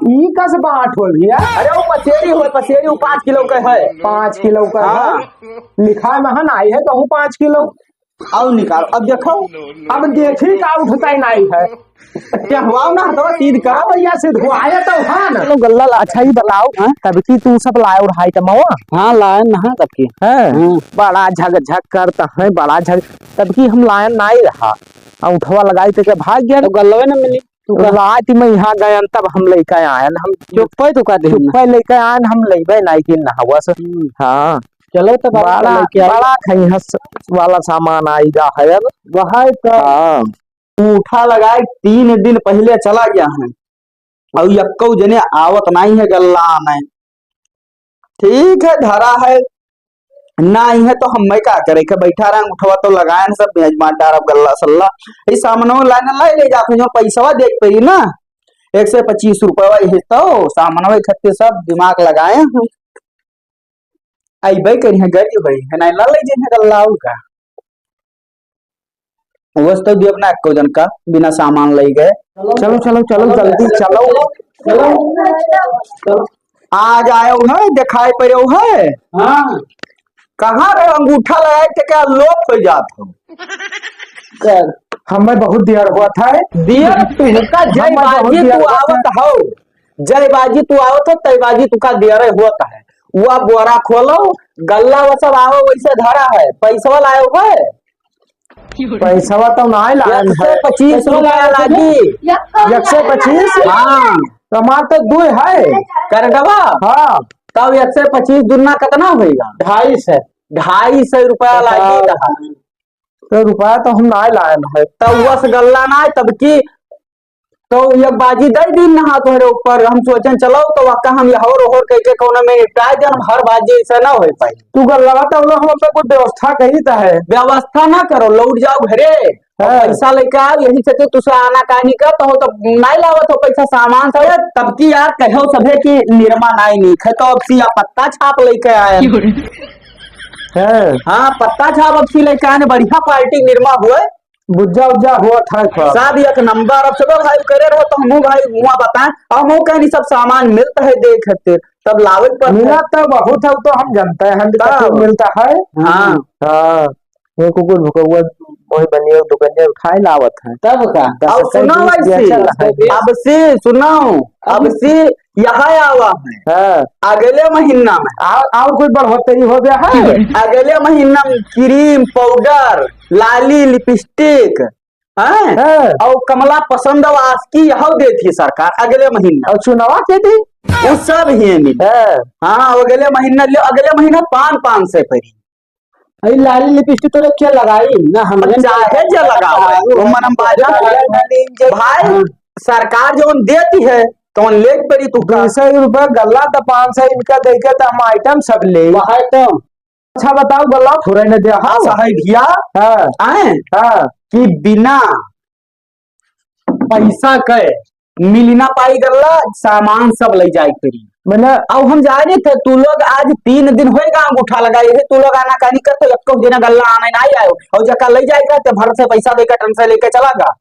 ई का से बात हो भैया? अरे वो पसेरी हो, पसेरी वो 5 किलो का है। 5 किलो का हाँ। है लिखा महन आई है तो 5 किलो। आओ निकाल अब देखो। अब देखी का उठता ही नहीं है। क्या हुआ ना तो सीध का भैया से धुआया तो हाँ ना। चलो गल्ला अच्छा ही बताओ तब की तू सब लाए और हाई टमावा। हाँ लाए ना तब की है बड़ा झक करता है बड़ा झक तब की हम लायन नहीं रहा उठवा लगाई तो क्या भाग गया तो गल्लवे न मिली। तू रात में यहाँ गए तब हम लेकर आयन हम चुप्पे तो का दे चुप्पे लेकर आयन हम लेबे नहीं कि नहवा से। हाँ चलो तो बड़ा खई हस वाला सामान आएगा है अब वह तो उठा लगाए 3 दिन पहले चला गया है और यक्कौ जने आवत नहीं है गल्ला आने। ठीक है धरा है नहीं है तो हम क्या करे के बैठा रहे उठवा तो लगाए सब मेजमान डारब गल्ला सल्ला इस सामनो लाइन लाई ले जाते जो पैसा देख पड़ी ना 125 रुपया यही तो सामनवा इकट्ठे सब दिमाग लगाए हैं आई करी है गरी भाई है ना ले जे गल्ला का वस्तु भी अपना एक जन का बिना सामान ले गए। चलो चलो चलो जल्दी चलो आज आए है दिखाई पड़े है। हाँ कहाँ रहे अंगूठा लगाए थे क्या लोप हो जात हो कर हमें बहुत देर हुआ था दियर तुमका जय बाजी तू आवत हो जय बाजी तू आवत हो तय बाजी तुका देर होता है वह बोरा खोलो गल्ला वो सब आओ वैसे धरा है पैसा लाए है पैसा तो नहीं लाया 125 रुपया लागी 125। हाँ टमाटर 2 है कर दबा। हाँ तब 125 दुना कितना होगा 250 रुपया लागी तो रुपया तो हम नहीं लाए है तब वस गल्ला ना तब की तो एक बाजी दे दिन नहा तोहरे ऊपर हम सोचन चलो तो वक्का हम यहोर ओहोर कह के कोनो में निपटाए जन हर बाजी ऐसा ना हो पाई तू गल्ला तो हम अपने कोई व्यवस्था कही तो है व्यवस्था ना करो लौट जाओ घरे पैसा लेके आओ यही से तुझसे आना कहानी का तो नहीं लावत हो पैसा सामान सब तब की यार कहो सभे की निर्मा नहीं खे तो अब सिया पत्ता छाप लेके आए हाँ पत्ता छाप अब सी लेके आए बढ़िया क्वालिटी निर्मा हुए बुज्जा उज्जा हुआ था सब एक नंबर अब सब भाई करे रहो तो हम भाई मुआ बताएं अब वो कहीं सब सामान मिलता है देख खातिर तब लावे पर मिला तो बहुत है तो हम जानते हैं हम मिलता है। हाँ हाँ ये कुकुर भुकौआ वही बनिए दुकानिया उठाए लावत है तब का अब सुनो अब से सुनो अब से यहाँ आवा है अगले महीना में और कोई बढ़ोतरी हो गया है अगले महीना में क्रीम पाउडर लाली लिपस्टिक और कमला पसंद आवाज की यह देती सरकार अगले महीना और चुनावा के थी वो सब ही मिले। हाँ अगले महीना 500 से पड़ी लाली लिपस्टिक तो क्या लगाई ना हम चाहे जो लगा भाई सरकार जो देती है तो ले पड़ी तू 200 रुपया गल्ला तो 500 इनका देकर तो हम आइटम सब ले तो अच्छा बताओ गल्ला थोड़ा ने दिया हाँ भैया आए कि बिना पैसा के मिल ना पाई गल्ला सामान सब ले जाए पड़ी मैंने अब हम जा रहे थे तू लोग आज 3 दिन होएगा अंगूठा लगाए थे तू लोग आना कहानी कर तो एक दिन गल्ला आने नहीं आयो और जका ले जाएगा तो भर से पैसा देकर टन से लेके चलागा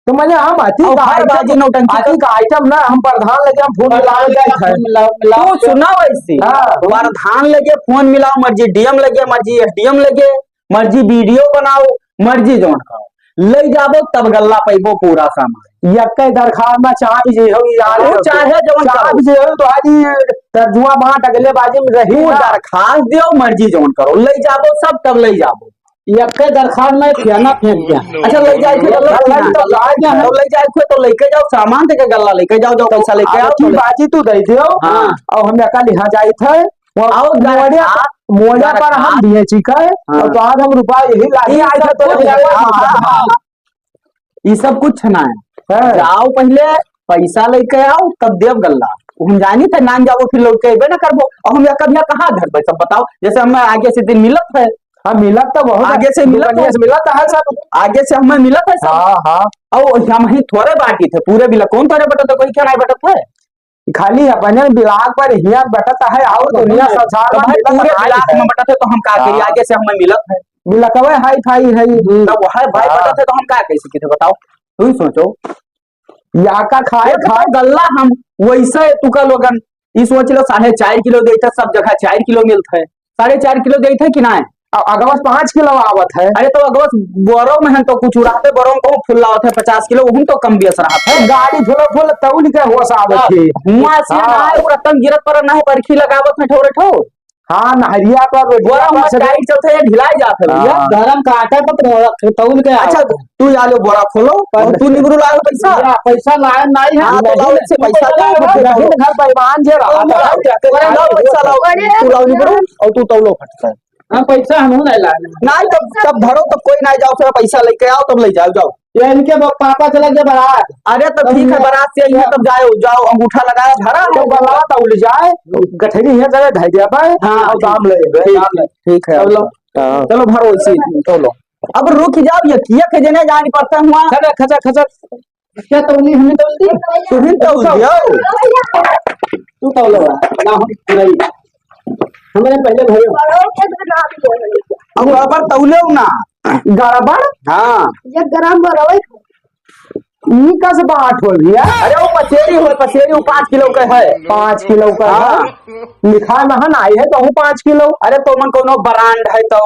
तो मैंने हम आती का आइटम ना हम प्रधान लगे हम फोन मिलाओ सुना वैसे प्रधान लगे फोन मिलाओ मर्जी डीएम लगे मर्जी एसडीएम लगे मर्जी वीडियो बनाओ मर्जी जोन खाओ ले जाबो तब गल्ला पैबो पूरा सामान यक्के दरखास्त में चाह जे हो यार चाहे जवन चाह जे हो तो आजी तर्जुमा बांट अगले बाजी में रही दरखास्त दियो मर्जी जोन करो ले जाबो सब तब ले जाबो यक्के दरखास्त में फेना फेंक दिया अच्छा ले जाए तो ले जाए तो लेके जाओ सामान देके गल्ला लेके जाओ जो पैसा लेके आओ ठीक बाजी तू दे दियो और हम यक्का लिहा जाई थे मोड़ा पर हम दिए चिका और तो आज हम रुपया यही लागी आए थे तो ये सब कुछ ना है जाओ पहले पैसा लेके आओ तब देव गल्ला हम जानी थे नान जाओ फिर लौट के अबे ना करबो और हम कभी कहाँ घर सब बताओ जैसे हमें आगे से दिन मिलत है हाँ मिलत तो बहुत आगे से मिलत है सब आगे से हमें मिलत है सब और हम ही थोड़े बाकी थे पूरे बिला कौन थोड़े बटत है कोई क्या नहीं बटत है खाली अपने बिलाग पर हिया बटता है और दुनिया संसार में पूरे बिलाग में बटत है तो हम का करिए आगे से हमें मिलत है बिलकवे हाई फाई है तो वह भाई बटत है तो हम का कैसे बताओ तू ही सोचो या का खाए खाए गल्ला हम वैसे तू का लोगन ई सोच लो 4.5 किलो देता सब जगह 4 किलो मिलता है 4.5 किलो देता है कि ना अगवस 5 किलो आवत है। अरे तो अगवस बोरो में है तो कुछ उड़ाते बोरो में को फुल्ला होता है 50 किलो उन तो कम बेस रहा है गाड़ी फुल फुल तौल के होश आवत है। हुआ से ना है पूरा तंग गिरत पर ना है बरखी लगावत है ठोरे ठो हाँ नहरिया पर बोरा में टाइट चलते है ढिलाई जात है भैया गरम काटे पर तौल के अच्छा तू जा लो बोरा खोलो और तू निबरू लाओ पैसा पैसा लाए नहीं है हाँ तो लाओ से पैसा लेकिन घर बेईमान जे रहा पैसा लाओ तू लाओ निबरू और तू तौलो फटता है हम पैसा हम नहीं लाए नहीं तब धरो तब कोई नहीं जाओ फिर पैसा लेके आओ तब ले जाओ जाओ ये इनके पापा चला गया बारात। अरे तो ठीक है बारात से आइए तब जाओ जाओ अंगूठा लगाया धरा तो गला तौल जाए गठरी है जगह धै दिया पर हाँ और दाम ले ठीक है चलो चलो भरो इसी तौलो अब रुक जाओ ये किया के जने जानी पड़ता हुआ खचा खचा क्या तौली हमें तौलती तू भी तौल दियो तू तौलो ना हम नहीं हमारे पहले भाई अब अबर तौले ना गड़बड़ हाँ ये गरम बरवे ई का से बात हो गया। अरे वो पसेरी वो 5 किलो का है 5 किलो का हाँ। लिखा महन आई है तो 5 किलो। अरे तो मन कोनो ब्रांड है तो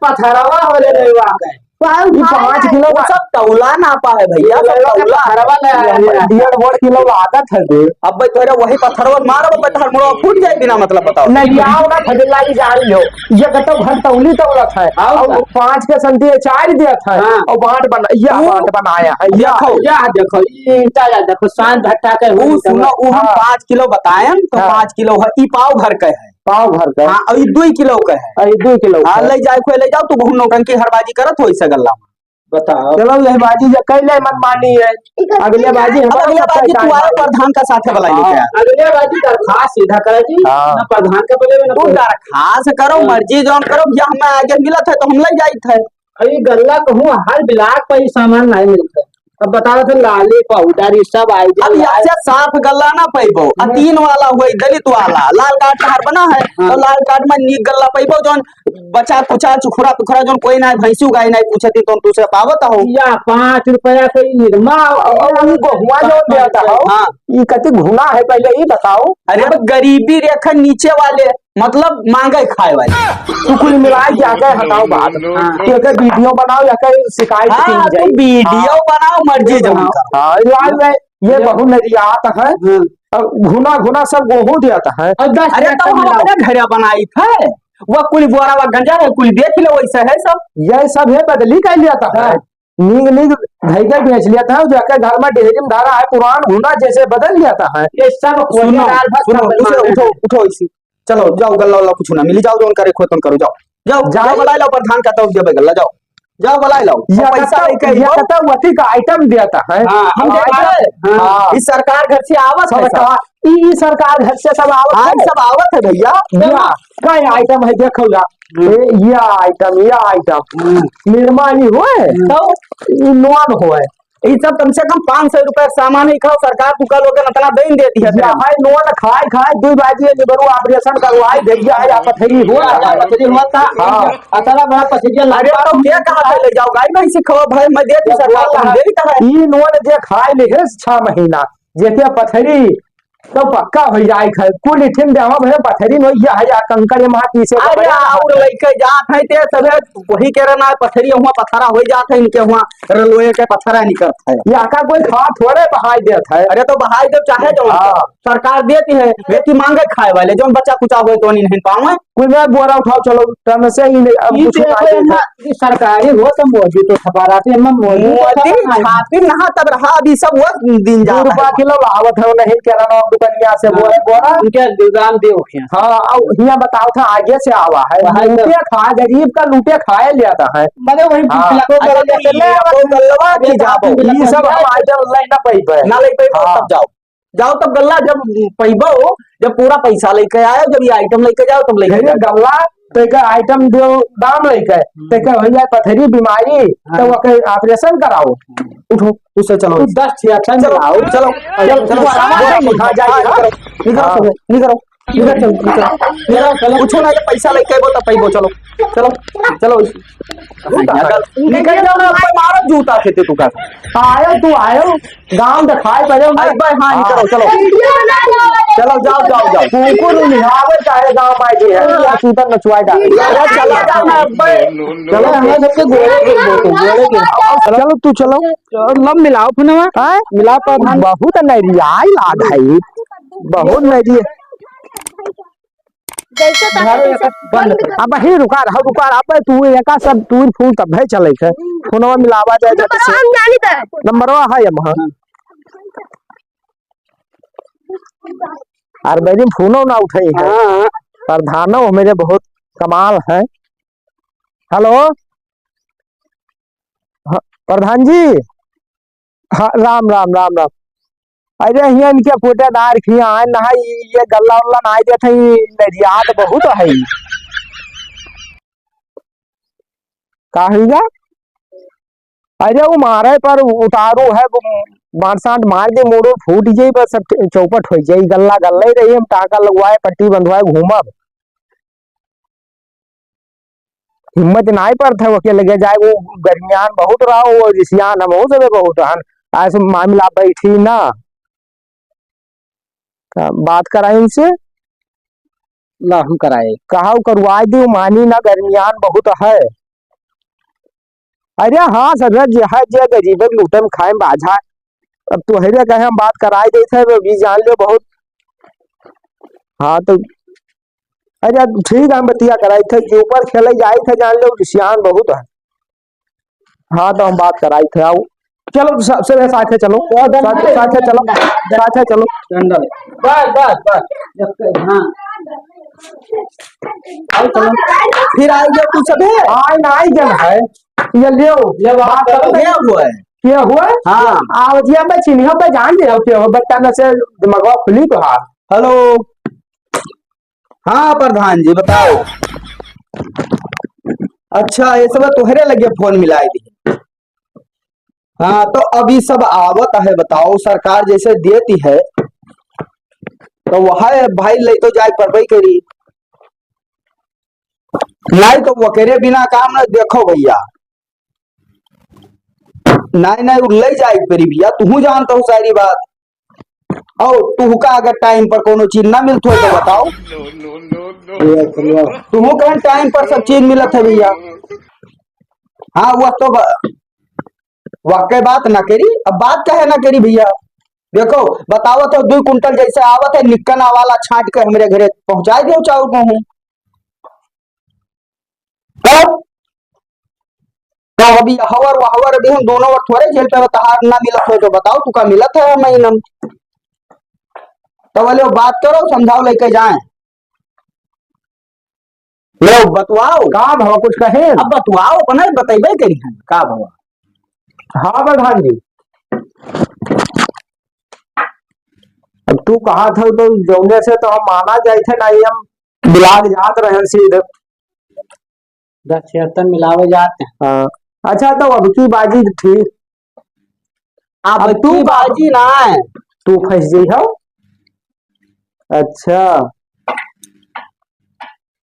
पथरवा वाले रेवा है 5 किलो वो सब तौला ना पा है भैया सब तौला पथरवा ले आया 1.5 किलो लागत है दे। अब भाई तोरे वही पत्थरवा मारो पत्थर मुड़ो फूट जाए बिना मतलब बताओ नहीं आओ ना फजलाई जा रही हो ये कतो घर तौली तौलत है और 5 के संती 4 दिया था और बाट बना या बाट बनाया है या देखो ये देखो सांझ भट्टा के वो सुनो वो हम 5 किलो बताएं तो 5 किलो है ई पाव भर के है पाव भर का हाँ और 2 किलो का है 2 किलो हाँ ले जाए कोई ले जाओ तू बहुत नौटंकी हरबाजी करत हो इस गल्ला बताओ चलो ये बाजी जो कैले मन मानी है अगले बाजी अब अगला बाजी तू आए प्रधान का साथे बुलाई लेके आ अगले बाजी दरखास्त सीधा करे जी ना प्रधान का बोले ना तू दरखास्त करो मर्जी जोन करो या हमें आगे मिलत है तो हम ले जाई थे अरे गल्ला कहूँ हर ब्लाक पर ही सामान नहीं मिलता अब बता रहे थे लाली पाउडर ये सब आई अब यहाँ से साफ गल्ला ना पैबो 3 वाला हुआ दलित वाला लाल कार्ड हर बना है तो लाल कार्ड में नीक गल्ला पैबो जोन बचा कुचा चुखड़ा तुखड़ा जोन कोई ना भैंसू गाय नहीं पूछती तो तुझसे पावत हो या 5 रुपया के निर्मा हुआ जो देता हो हाँ ये कति घुना है पहले ये बताओ। अरे तो गरीबी रेखा नीचे वाले मतलब मांगे खाए वाले तू कुल मिलाए जाके हटाओ बात एक वीडियो बनाओ या कहीं शिकायत की हाँ जाए वीडियो बनाओ मर्जी जो हाँ लाल में ये बहु नरियात है घुना घुना सब गेहूं देता है। अरे तो हम अपने घर बनाई थे वह कुल बोरा व गंजा है कुल देख लो वैसा है सब ये सब है बदली कर लिया है नीग नीग धैके बेच लिया था जाके घर में डेहरी में धारा है पुरान घुना जैसे बदल लिया है ये सब उठो उठो इसी चलो जाओ गल्ला वाला कुछ ना मिली जाओ जो करे खोतन करो जाओ जाओ जाओ बुला लो प्रधान का तो जब गल्ला जाओ जाओ बुला लो पैसा लेके ये कता वती का आइटम देता है हम देते इस सरकार घर से आवत है सरकार ई सरकार घर से सब आवत है सब आवत है भैया का आइटम है देखो ये आइटम निर्माणी हुए तो नॉन हुए ये सब कम से कम 500 रुपए सामान ही खाओ सरकार तू कल होकर इतना देन देती है भाई नॉन खाए 2 बाजी निबरू ऑपरेशन करवाई भेजिया है या पथरी हुआ पथरी हुआ था अतला बड़ा पथरी अरे तो क्या कहा ले जाओ गाय भाई सिखाओ भाई मैं देती सरकार हम देता है ई नॉन जे खाए ले 6 महीना जेते पथरी तो पक्का हो जाए खाए कुल इठिन देवा भरे पथरी में या कंकर माटी से अरे और लेके जात है ते सबे वही कह रहा पथरी हुआ पथरा हो जात है इनके हुआ रेलवे के पथरा निकलत है या का कोई खा थोड़े बहाई देत है। अरे तो बहाई दे चाहे जो सरकार देती है लेकिन मांगे खाए वाले जो बच्चा कुचा हुए तो नहीं पावे कोई मैं बोरा उठाओ चलो टन से ही सरकारी हो तो मोदी तो छपाराते मोदी खातिर नहा तब रहा अभी सब वो दिन जा 2 रुपया किलो आवत है नहीं कह रहा दुकानिया से बोरा उनके दाम दे हाँ यहाँ बताओ था आगे से आवा है लूटे खा गरीब का लूटे खाए लिया है मैंने वही ये सब हम आइटम ना पैबे ना ले पैबो तब जाओ तब गल्ला जब पैबो जब पूरा पैसा लेके आयो जब ये आइटम लेके जाओ तब लेके गल्ला तो आइटम जो दाम लेके तो हो जाए पथरी बीमारी तो वो ऑपरेशन कराओ उठो उससे चलो 10 चलो निकलो इधर चल चल चलो पूछो ना, ये पैसा लेके आइबो तब पैबो। चलो चलो चलो निकल जाओ ना, मारो जूता से तू का। आयो तू आयो गांव दिखाई पड़े आई भाई, हाँ नहीं करो, चलो चलो, जाओ जाओ जाओ। कुकुर निहावे चाहे गांव पाई जी है चूतर नचवाई डाल अरे चला जाओ ना भाई। चलो हमारे सबके गोले गिर दो, तुम गोले गिर। चलो तू चलो लब मिलाओ फोनवा, हैं मिला प्रधान। बहुत नरियाई लाग है बहुत नरिया। अब ही रुका अब तू एका सब तूर फूल तब है चले है फोनवा मिलावा जाए नंबरवा है हम और मेरी फोनो ना उठे है हाँ प्रधानो मेरे बहुत कमाल है। हेलो हाँ, प्रधान जी। हाँ राम राम राम राम। अरे हिया इनके पोटेदार खिया ना ये गल्ला उल्ला ना देते नरियात बहुत है कहा। अरे वो मारे पर उतारू है बांसाट मार दे मोड़ो फूट जाये बस सब चौपट हो जाये गल्ला गल्ला ही रही हम टाका लगवाए पट्टी बंधवाए घूमब हिम्मत ना पर थे वके लगे जाए वो गर्मियान बहुत रहा वो रिसियान हम सब बहुत हन ऐसे मामला बैठी ना बात कराए उनसे ला हम कराए। कहा करवाए दी मानी ना गर्मियान बहुत है। अरे हाँ सर जे है जे गरीब लूटे में खाए बाझा अब तो है कहे हम बात कराए देते भी जान लो बहुत। हाँ तो अरे ठीक है हम बतिया कराए थे कि ऊपर खेले जाए थे जान लो सियान बहुत है। हाँ तो हम बात कराए थे आओ चलो सबसे साथे चलो साथे चलो साथे चलो डंडल बस बस बस हाँ आओ चलो फिर आएंगे तू सब है। आए ना आई जन है ये लियो ये बात करो। क्या हुआ है? क्या हुआ हाँ आवजिया में चिन्ह पे जान दे हो क्या बच्चा में से दिमागवा खुली तो हाथ। हेलो, हाँ प्रधान जी बताओ। अच्छा ये सब तुहरे लगे फोन मिलाई दी। हाँ तो अभी सब आवत है, बताओ सरकार जैसे देती है तो वह भाई ले तो जाए पर करी नहीं तो वकेरे बिना काम न देखो भैया नहीं नहीं उ ले जाए पेरी भैया तू जानता हो सारी बात। और तू का अगर टाइम पर कोनो चीज ना मिलत हो तो बताओ। तू कहीं टाइम पर सब चीज मिलत है भैया। हाँ वह तो वाकई बात ना करी, अब बात कहे ना करी भैया। देखो बताओ तो 2 कुंटल जैसे आवत है निकना वाला छांट के हमारे घरे पहुंचा दो चाउर गेहूं। तो अभी हवर अभी हम दोनों वक्त थोड़े झेल पे तहार ना मिलत हो तो बताओ तू का मिलत है महीना तो बोले बात करो समझाओ लेके जाए लो बतवाओ का भवा कुछ कहे अब बतवाओ अपना बतेबे करी हम का भवा। हाँ प्रधान जी अब तू कहा था तो जौने से तो हम माना जाए थे नहीं हम बिलाग जात रहे सीधे 10-76 मिलावे जाते हैं। हाँ अच्छा तो अब की बाजी थी अब तू बाजी ना है तू फंस गई हो। अच्छा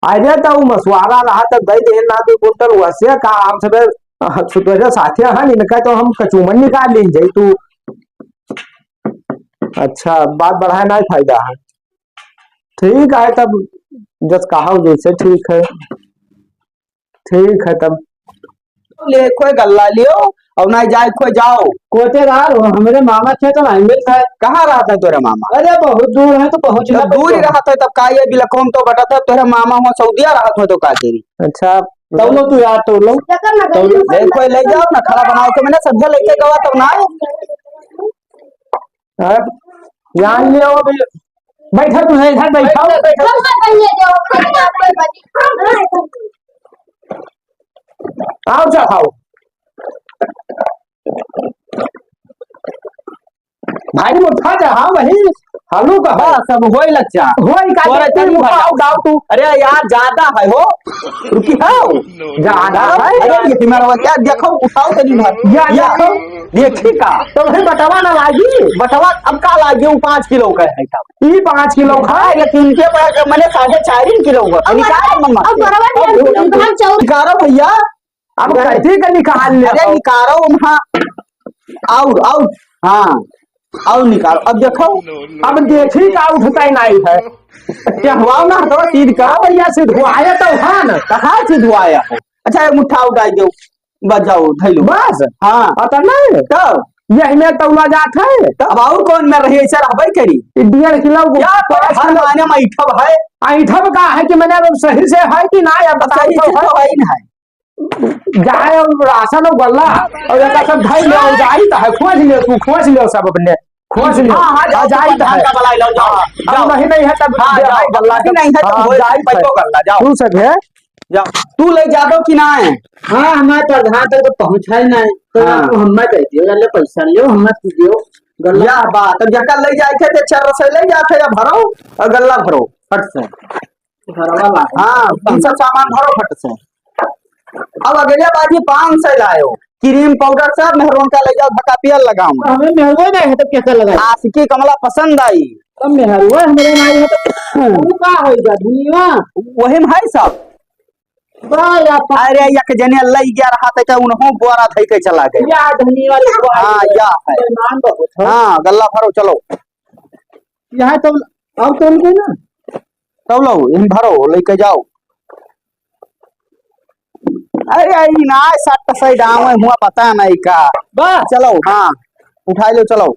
अरे तो मसवारा रहा तो गई दे ना 2 कुंटल वैसे का हम सब सुतरे साथिया है इनका तो हम कचूमन निकाल ली जाई तू। अच्छा बात बढ़ाए ना फायदा है ठीक है तब जस कहा जैसे ठीक है तब ले खोए गल्ला लियो और ना जाए खोए जाओ। कोटेदार हो हमारे मामा थे तो नहीं मिलता है। कहाँ रहा था तेरा मामा? अरे बहुत दूर है तो पहुंचना जब दूर ही रहा था तब का ये बिलकोम तो बटा था तेरा मामा हुआ सऊदिया रहा था तो का तेरी। अच्छा तो लो तू यार तो लो देखो ले जाओ ना खाना बनाओ के मैंने सब्जी लेके गवा तब ना जान लियो अभी बैठा तू है इधर बैठाओ आओ खाओ भाई मुठा जा हाँ वही हालू का है बस अब होई लच्चा होई का तोरे तीन तनी मुठा भर उठाओ तू अरे यार ज्यादा है हो रुकी हाउ ज्यादा है अरे ये तुम्हारा क्या देखो उठाओ तनी भर या देखो देखी का तो भाई बटवा ना लागी बटवा अब का लागे वो 5 किलो का है तब ई 5 किलो खा हाँ लेकिन इनके पास मैंने 4.5 किलो का निकाल मम्मा अब बराबर हम चौर निकालो भैया अब कैसे का निकाल ले अरे निकालो वहाँ आउट आउट हाँ आओ निकालो अब देखो अब देखी का उठता ही नहीं है क्या हुआ ना तो सीध का भैया से धुआया तो है ना कहाँ से धुआया है अच्छा एक मुट्ठा उठाई दो बजाओ धैलो बस हाँ अतः नहीं तब यही में तौला जात है अब और कौन में रही ऐसा रहबे करी 1.5 किलो या तो हर माने में इठब है ऐठब का है कि मैंने अब सही से है कि ना अब सही से बताओ तो है ही नहीं जाए और राशन और गल्ला और एक सब धई ले और जाई तो है खोज ले तू खोज ले सब अपने खोज ले हाँ हाँ जाओ जाई तो है का बलाई लो जाओ अब नहीं है तब हाँ जाओ गल्ला नहीं है तो होए जाई पैसो गल्ला जाओ तू सब है जाओ तू ले जा दो कि ना है हाँ हमारे प्रधान तक तो पहुंचा ही नहीं तो हाँ। आपको हम्मा कहती हो ले पैसा लियो हम्मा दियो गल्ला या बात अब जका ले जाए थे चार से ले जाते या भरो और गल्ला भरो फट से घरवा ला हाँ तीन सब सामान भरो फट से अब अगले बाजी 500 लायो क्रीम पाउडर सब मेहरून का ले जाओ धक्का पियल लगाऊं हमें मेहरवा नहीं है तो कैसा लगा आशिकी कमला पसंद आई तब मेहरवा हमारे नहीं है तो वो का होएगा दुनिया वही में है सब बाया अरे एक जने लई गया रहा था उन्हों बोरा धई के चला गए या धनी वाले को हाँ या है नाम बहुत है हाँ गल्ला भरो चलो यहाँ तो अब तो उनके ना तब लो इन भरो लेके जाओ अरे आई ना 60 दाम है हुआ पता नहीं का बस चलो हाँ उठा लो चलो